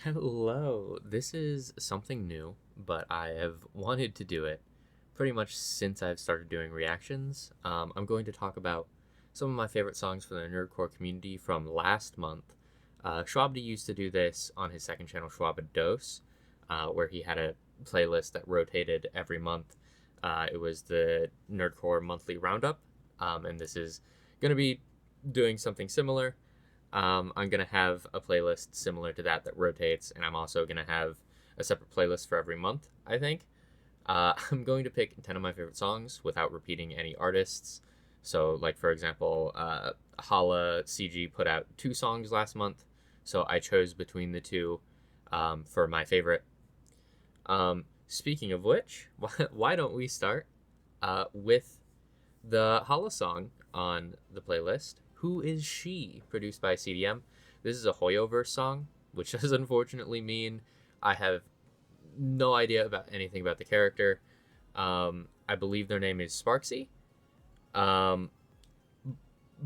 Hello. This is something new, but I have wanted to do it pretty much since I've started doing reactions. I'm going to talk about some of my favorite songs for the Nerdcore community from last month. Schwabdy used to do this on his second channel, Schwabados, where he had a playlist that rotated every month. It was the Nerdcore monthly roundup, and this is going to be doing something similar. I'm going to have a playlist similar to that rotates, and I'm also going to have a separate playlist for every month, I think. I'm going to pick 10 of my favorite songs without repeating any artists. So, like, for example, Hala CG put out two songs last month, so I chose between the two for my favorite. Speaking of which, why don't we start with the Hala song on the playlist, Who Is She, produced by CDM. This is a Hoyoverse song, which does unfortunately mean I have no idea about anything about the character. I believe their name is Sparksy. Um,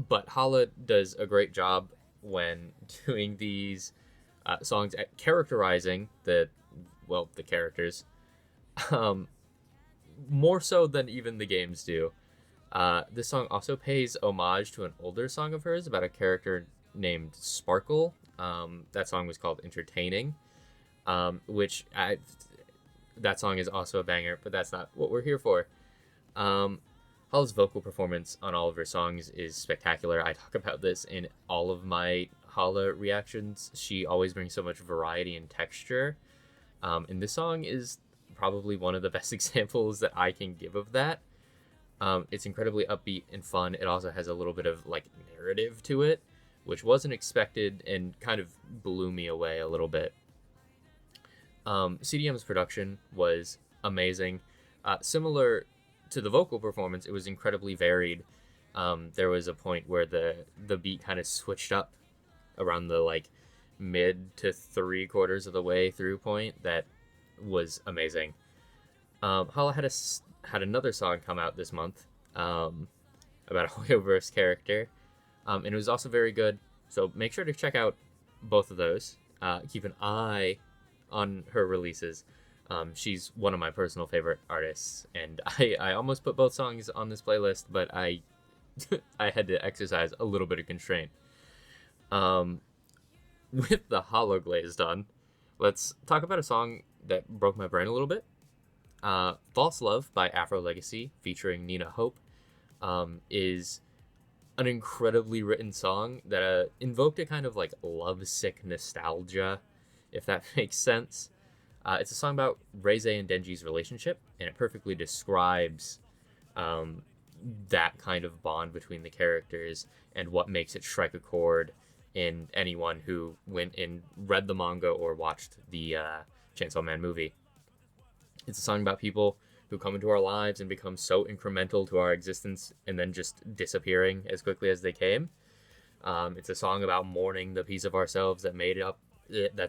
but Hala does a great job when doing these songs at characterizing the characters, um, more so than even the games do. This song also pays homage to an older song of hers about a character named Sparkle. That song was called Entertaining, which that song is also a banger, but that's not what we're here for. Hala's vocal performance on all of her songs is spectacular. I talk about this in all of my Hala reactions. She always brings so much variety and texture. And this song is probably one of the best examples that I can give of that. It's incredibly upbeat and fun. It also has a little bit of like narrative to it, which wasn't expected and kind of blew me away a little bit. CDM's production was amazing. Similar to the vocal performance, it was incredibly varied. There was a point where the beat kind of switched up around the like mid to 3/4 of the way through point that was amazing. Hala had another song come out this month about a Hoyoverse character, and it was also very good. So make sure to check out both of those. Keep an eye on her releases. She's one of my personal favorite artists, and I almost put both songs on this playlist, but I I had to exercise a little bit of constraint. Um, with the Hologlaze done, let's talk about a song that broke my brain a little bit. False Love by Afro Legacy featuring Nina Hope is an incredibly written song that invoked a kind of like lovesick nostalgia, if that makes sense. It's a song about Reze and Denji's relationship, and it perfectly describes that kind of bond between the characters and what makes it strike a chord in anyone who went and read the manga or watched the Chainsaw Man movie. It's a song about people who come into our lives and become so incremental to our existence and then just disappearing as quickly as they came. It's a song about mourning the piece of ourselves that's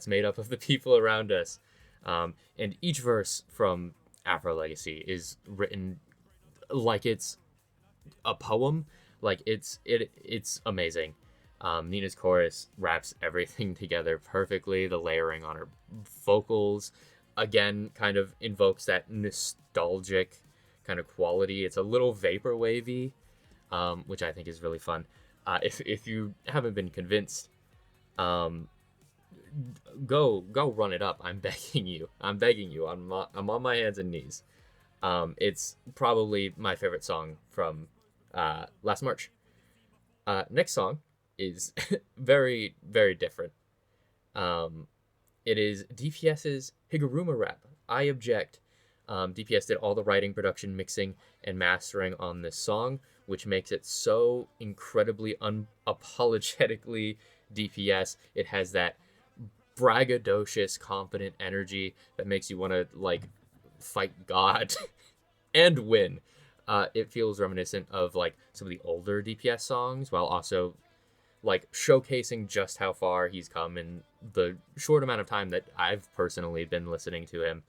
made up of the people around us. And each verse from Afro Legacy is written like it's a poem. Like it's amazing. Nina's chorus wraps everything together perfectly. The layering on her vocals, again, kind of invokes that nostalgic kind of quality. It's a little vapor wavy, which I think is really fun. If you haven't been convinced, um, go run it up. I'm begging you. I'm begging you. I'm on my hands and knees. It's probably my favorite song from last March. Next song is very, very different. It is DPS's Higuruma rap. I object. DPS did all the writing, production, mixing, and mastering on this song, which makes it so incredibly unapologetically DPS. It has that braggadocious, confident energy that makes you want to like fight God and win. It feels reminiscent of like some of the older DPS songs, while also like showcasing just how far he's come in the short amount of time that I've personally been listening to him.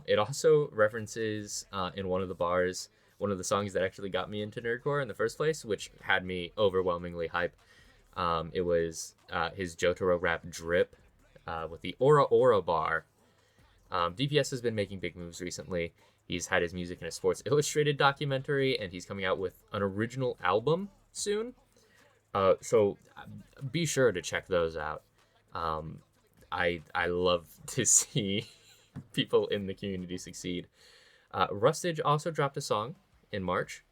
It also references in one of the bars one of the songs that actually got me into Nerdcore in the first place, which had me overwhelmingly hype. It was his Jotaro rap Drip, with the Aura Aura bar. DPS has been making big moves recently. He's had his music in a Sports Illustrated documentary, and he's coming out with an original album soon. So be sure to check those out. I love to see people in the community succeed. Rustage also dropped a song in March.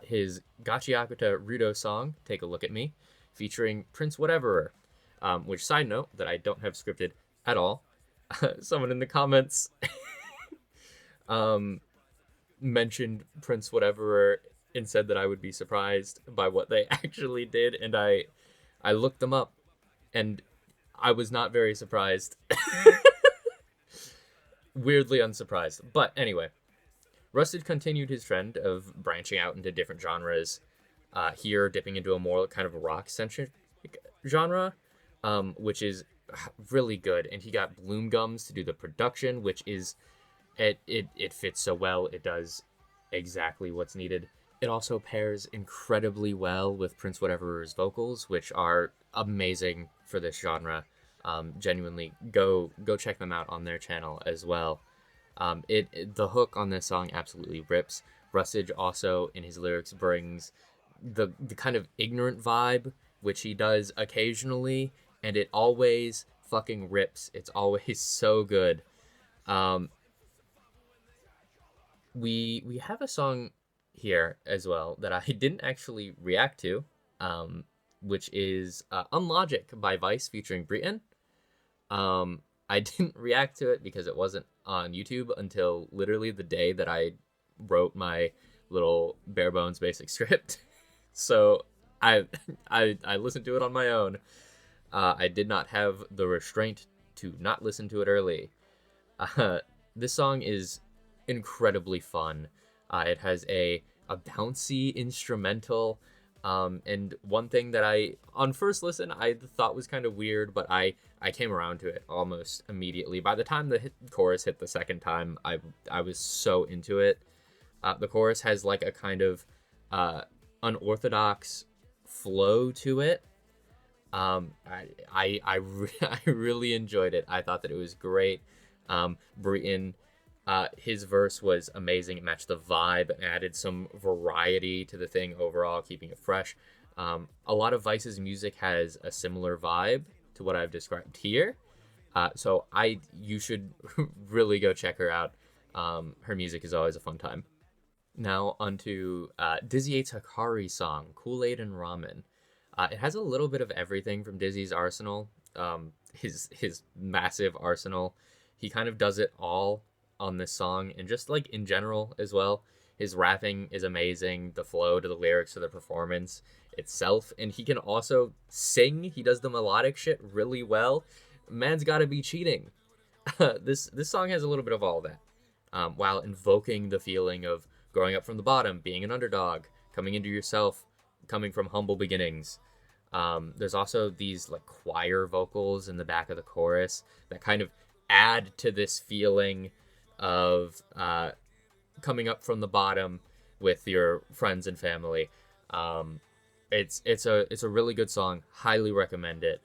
His Gachiakuta Rudo song, Take a Look at Me, featuring Prince Whateverer. Which, side note, that I don't have scripted at all. Someone in the comments mentioned Prince Whateverer and said that I would be surprised by what they actually did, and I looked them up, and I was not very surprised. Weirdly unsurprised. But anyway, Rusted continued his trend of branching out into different genres, here dipping into a more kind of rock-centric genre, which is really good. And he got Bloom Gums to do the production, which is, it fits so well. It does exactly what's needed. It also pairs incredibly well with Prince Whatever's vocals, which are amazing for this genre. Genuinely, go check them out on their channel as well. The hook on this song absolutely rips. Rustage also in his lyrics brings the kind of ignorant vibe, which he does occasionally, and it always fucking rips. It's always so good. We have a song here as well that I didn't actually react to, which is Unlogic by Vice featuring Britain. I didn't react to it because it wasn't on YouTube until literally the day that I wrote my little bare bones basic script. So I listened to it on my own. I did not have the restraint to not listen to it early. This song is incredibly fun. It has a bouncy instrumental. And one thing that on first listen, I thought was kind of weird, but I came around to it almost immediately. By the time the chorus hit the second time, I was so into it. The chorus has like a kind of unorthodox flow to it. I really enjoyed it. I thought that it was great. Breton, his verse was amazing. It matched the vibe, added some variety to the thing overall, keeping it fresh. A lot of Vice's music has a similar vibe to what I've described here. So you should really go check her out. Her music is always a fun time. Now onto Dizzy 8's Hikari song, Kool-Aid and Ramen. It has a little bit of everything from Dizzy's arsenal, his massive arsenal. He kind of does it all on this song, and just like in general as well. His rapping is amazing, the flow to the lyrics to the performance itself, and he can also sing. He does the melodic shit really well. Man's gotta be cheating. This song has a little bit of all that, while invoking the feeling of growing up from the bottom, being an underdog, coming into yourself, coming from humble beginnings. There's also these like choir vocals in the back of the chorus that kind of add to this feeling of coming up from the bottom with your friends and family. It's a really good song. Highly recommend it.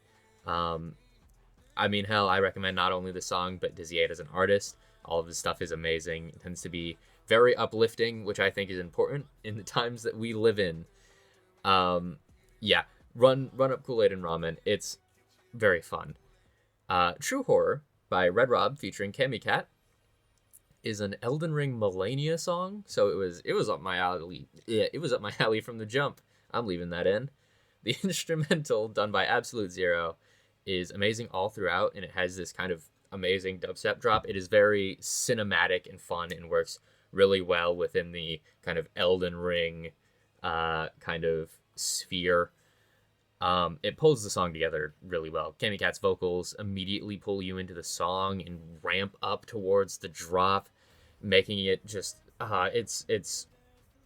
I mean, hell, I recommend not only the song but Dizzy 8 as an artist. All of his stuff is amazing. It tends to be very uplifting, which I think is important in the times that we live in. Yeah, run up Kool-Aid and Ramen. It's very fun. True Horror by Red Rob featuring Cammy Cat is an Elden Ring Melania song, so it was up my alley. Yeah, it was up my alley from the jump. I'm leaving that in. The instrumental, done by Absolute Zero, is amazing all throughout, and it has this kind of amazing dubstep drop. It is very cinematic and fun and works really well within the kind of Elden Ring kind of sphere. It pulls the song together really well. Cammy Cat's vocals immediately pull you into the song and ramp up towards the drop, making it just it's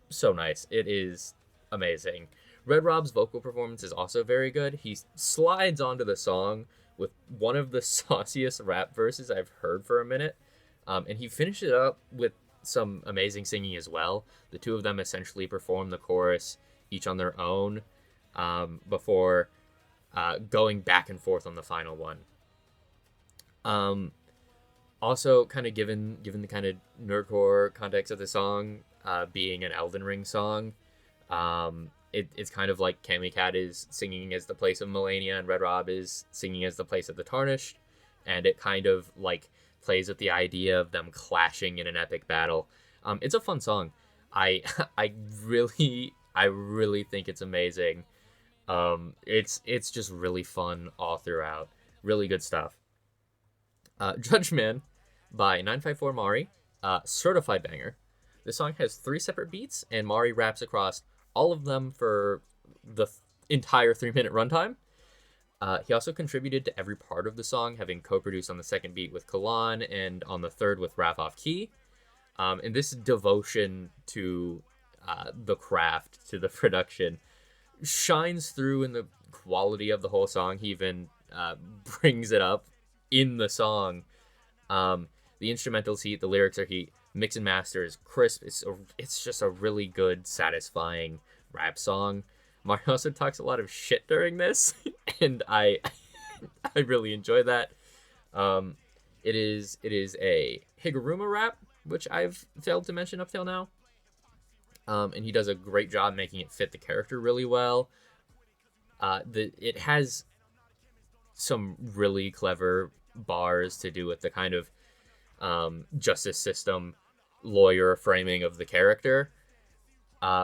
so nice. It is amazing. Red Rob's vocal performance is also very good. He slides onto the song with one of the sauciest rap verses I've heard for a minute, and he finishes it up with some amazing singing as well. The two of them essentially perform the chorus each on their own, before going back and forth on the final one. Um, Also, kind of given the kind of nerdcore context of the song, being an Elden Ring song, it's kind of like Kami Cat is singing as the place of Melania, and Red Rob is singing as the place of the Tarnished, and it kind of like plays with the idea of them clashing in an epic battle. It's a fun song. I I really think it's amazing. It's just really fun all throughout. Really good stuff. Judgment by 954 Mari, certified banger. This song has 3 separate beats, and Mari raps across all of them for the entire 3 minute runtime. He also contributed to every part of the song, having co-produced on the second beat with Kalan and on the third with Raph Off Key. And this devotion to the craft, to the production, shines through in the quality of the whole song. He even brings it up in the song. The instrumentals heat, the lyrics are heat, mix and master is crisp. It's just a really good, satisfying rap song. Mario also talks a lot of shit during this, and I I really enjoy that. Um, it is a Higuruma rap, which I've failed to mention up till now. And he does a great job making it fit the character really well. It has some really clever bars to do with the kind of justice system lawyer framing of the character,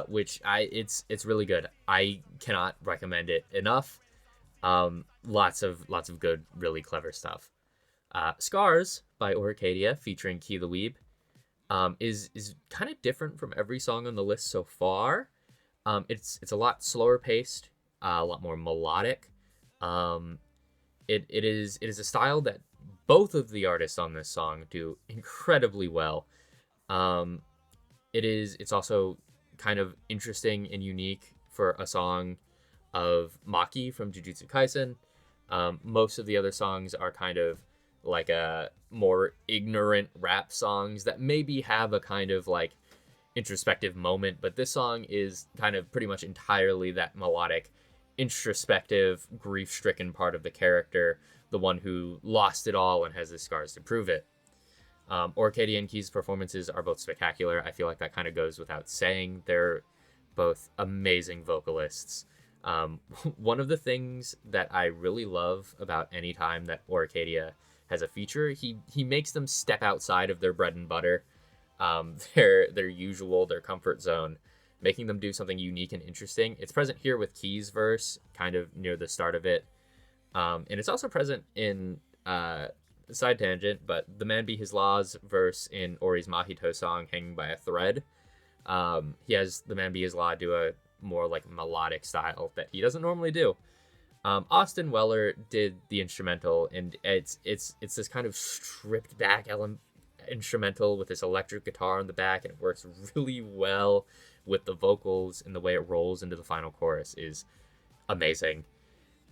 which it's really good. I cannot recommend it enough. Lots of good, really clever stuff. Scars by Orchidia featuring Key the Weeb is kind of different from every song on the list so far. It's a lot slower paced, a lot more melodic. It is a style that both of the artists on this song do incredibly well. Um, it's also kind of interesting and unique for a song of Maki from Jujutsu Kaisen. Most of the other songs are kind of like a more ignorant rap songs that maybe have a kind of like introspective moment, but this song is kind of pretty much entirely that melodic, introspective, grief-stricken part of the character, the one who lost it all and has the scars to prove it. Orchidia and Key's performances are both spectacular. I feel like that kind of goes without saying. They're both amazing vocalists. One of the things that I really love about any time that Orchidia has a feature, he makes them step outside of their bread and butter, their comfort zone, making them do something unique and interesting. It's present here with Key's verse, kind of near the start of it, and it's also present in side tangent, but the Man Be His Law's verse in Ori's Mahito song, Hanging by a Thread. He has the Man Be His Law do a more like melodic style that he doesn't normally do. Austin Weller did the instrumental, and it's this kind of stripped back instrumental with this electric guitar on the back, and it works really well with the vocals, and the way it rolls into the final chorus is amazing.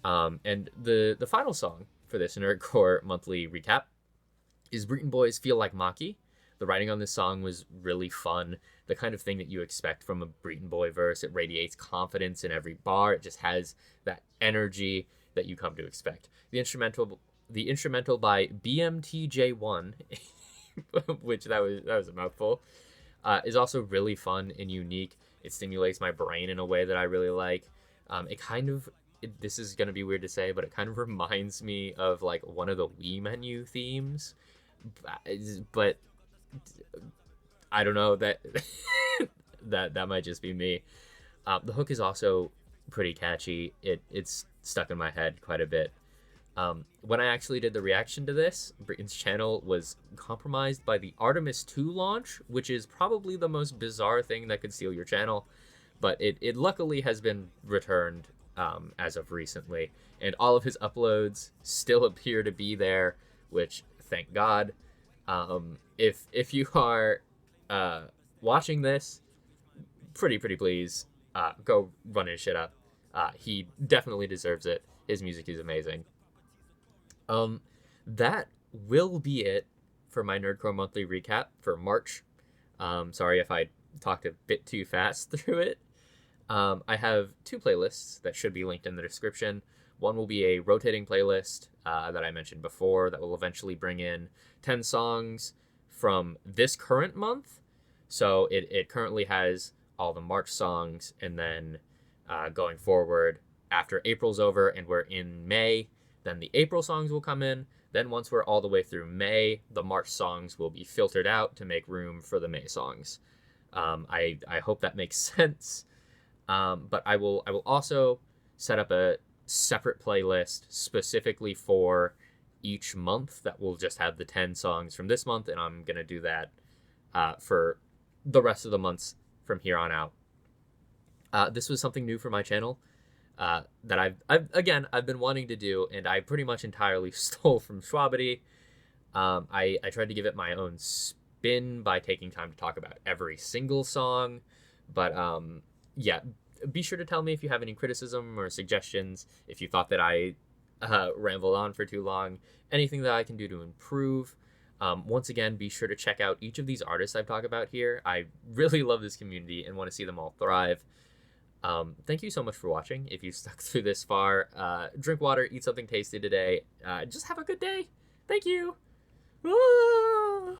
And the final song for this Nerdcore monthly recap is Breton Boys Feel Like Maki. The writing on this song was really fun. The kind of thing that you expect from a Breton Boy verse. It radiates confidence in every bar. It just has that energy that you come to expect. The instrumental by BMTJ1, which that was a mouthful, is also really fun and unique. It stimulates my brain in a way that I really like. This is going to be weird to say, but it kind of reminds me of like one of the Wii menu themes. But I don't know, that that might just be me. The hook is also pretty catchy. It's stuck in my head quite a bit. When I actually did the reaction to this, Britain's channel was compromised by the Artemis 2 launch, which is probably the most bizarre thing that could steal your channel. But it luckily has been returned as of recently, and all of his uploads still appear to be there, which thank God. If you are watching this, pretty please go run his shit up. He definitely deserves it. His music is amazing. That will be it for my Nerdcore monthly recap for March. Sorry if I talked a bit too fast through it. I have 2 playlists that should be linked in the description. One will be a rotating playlist that I mentioned before that will eventually bring in 10 songs from this current month. So it currently has all the March songs, and then going forward, after April's over and we're in May, then the April songs will come in. Then once we're all the way through May, the March songs will be filtered out to make room for the May songs. I hope that makes sense. But I will also set up a separate playlist specifically for each month that will just have the 10 songs from this month, and I'm gonna do that for the rest of the months from here on out. This was something new for my channel that I've been wanting to do, and I pretty much entirely stole from Schwabity. I tried to give it my own spin by taking time to talk about every single song, but yeah, be sure to tell me if you have any criticism or suggestions, if you thought that I rambled on for too long, anything that I can do to improve. Once again, be sure to check out each of these artists I've talked about here. I really love this community and want to see them all thrive. Thank you so much for watching. If you stuck through this far, drink water, eat something tasty today. Just have a good day. Thank you. Ah!